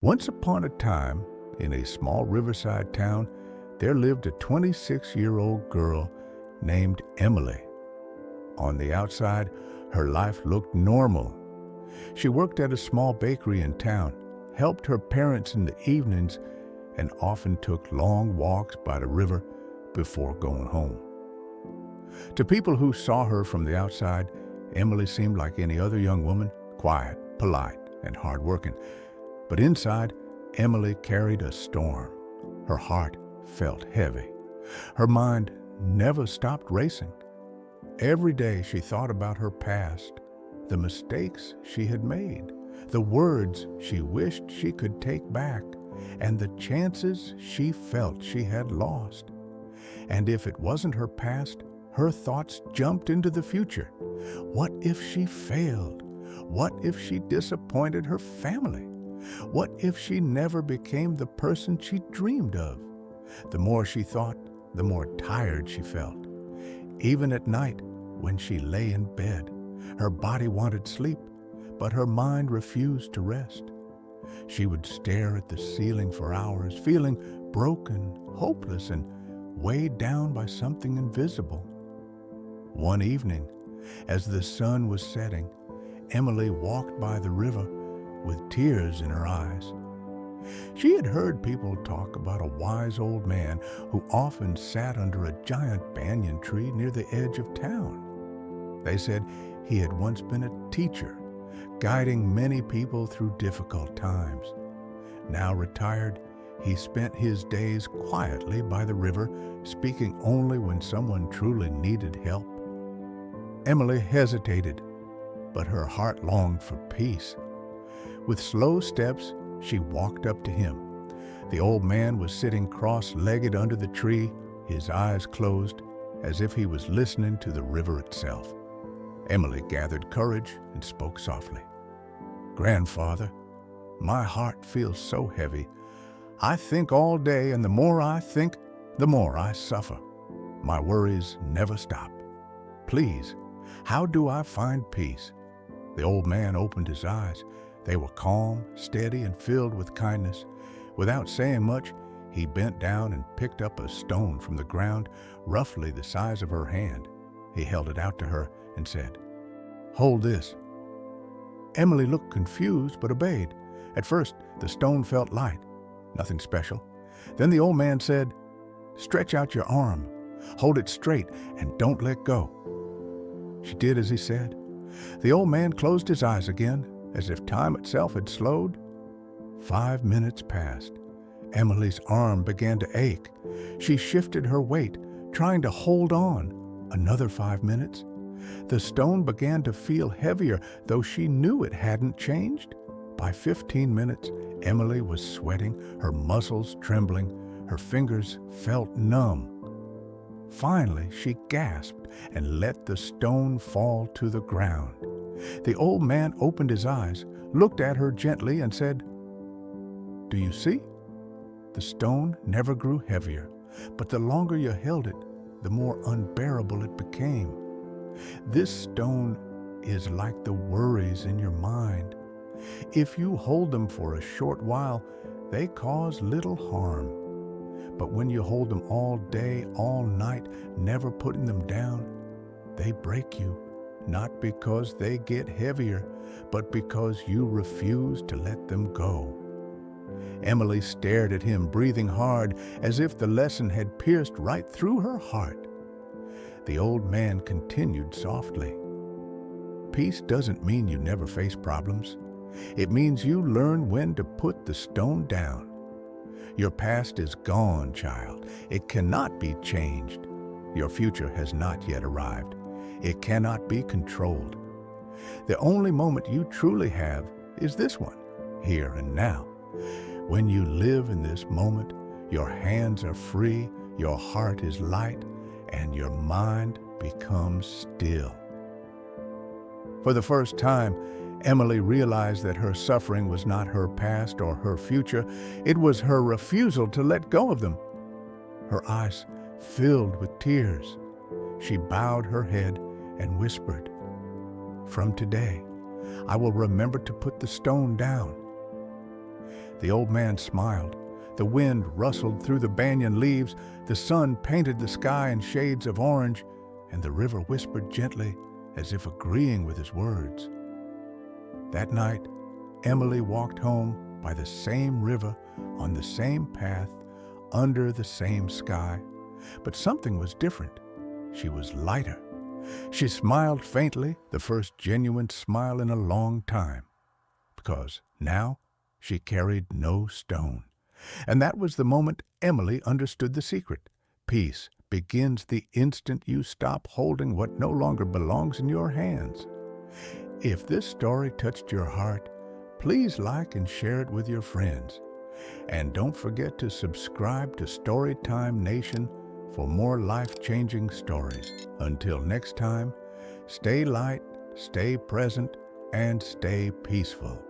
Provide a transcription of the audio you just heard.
Once upon a time, in a small riverside town, there lived a 26-year-old girl named Emily. On the outside, her life looked normal. She worked at a small bakery in town, helped her parents in the evenings, and often took long walks by the river before going home. To people who saw her from the outside, Emily seemed like any other young woman, quiet, polite, and hardworking. But inside, Emily carried a storm. Her heart felt heavy. Her mind never stopped racing. Every day she thought about her past, the mistakes she had made, the words she wished she could take back, and the chances she felt she had lost. And if it wasn't her past, her thoughts jumped into the future. What if she failed? What if she disappointed her family? What if she never became the person she dreamed of? The more she thought, the more tired she felt. Even at night, when she lay in bed, her body wanted sleep, but her mind refused to rest. She would stare at the ceiling for hours, feeling broken, hopeless, and weighed down by something invisible. One evening, as the sun was setting, Emily walked by the river with tears in her eyes. She had heard people talk about a wise old man who often sat under a giant banyan tree near the edge of town. They said he had once been a teacher, guiding many people through difficult times. Now retired, he spent his days quietly by the river, speaking only when someone truly needed help. Emily hesitated, but her heart longed for peace. With slow steps, she walked up to him. The old man was sitting cross-legged under the tree, his eyes closed, as if he was listening to the river itself. Emily gathered courage and spoke softly. "Grandfather, my heart feels so heavy. I think all day, and the more I think, the more I suffer. My worries never stop. Please, how do I find peace?" The old man opened his eyes. They were calm, steady, and filled with kindness. Without saying much, he bent down and picked up a stone from the ground, roughly the size of her hand. He held it out to her and said, "Hold this." Emily looked confused but obeyed. At first, the stone felt light, nothing special. Then the old man said, "Stretch out your arm, hold it straight, and don't let go." She did as he said. The old man closed his eyes again, as if time itself had slowed. 5 minutes passed. Emily's arm began to ache. She shifted her weight, trying to hold on. Another 5 minutes. The stone began to feel heavier, though she knew it hadn't changed. By 15 minutes, Emily was sweating, her muscles trembling, her fingers felt numb. Finally, she gasped and let the stone fall to the ground. The old man opened his eyes, looked at her gently, and said, "Do you see? The stone never grew heavier, but the longer you held it, the more unbearable it became. This stone is like the worries in your mind. If you hold them for a short while, they cause little harm. But when you hold them all day, all night, never putting them down, they break you. Not because they get heavier, but because you refuse to let them go." Emily stared at him, breathing hard, as if the lesson had pierced right through her heart. The old man continued softly, "Peace doesn't mean you never face problems. It means you learn when to put the stone down. Your past is gone, child. It cannot be changed. Your future has not yet arrived. It cannot be controlled. The only moment you truly have is this one, here and now. When you live in this moment, your hands are free, your heart is light, and your mind becomes still." For the first time, Emily realized that her suffering was not her past or her future. It was her refusal to let go of them. Her eyes filled with tears. She bowed her head and whispered, "From today, I will remember to put the stone down." The old man smiled. The wind rustled through the banyan leaves, the sun painted the sky in shades of orange, and the river whispered gently as if agreeing with his words. That night, Emily walked home by the same river, on the same path, under the same sky. But something was different. She was lighter. She smiled faintly, the first genuine smile in a long time, because now she carried no stone. And that was the moment Emily understood the secret. Peace begins the instant you stop holding what no longer belongs in your hands. If this story touched your heart, please like and share it with your friends. And don't forget to subscribe to Storytime Nation for more life-changing stories. Until next time, stay light, stay present, and stay peaceful.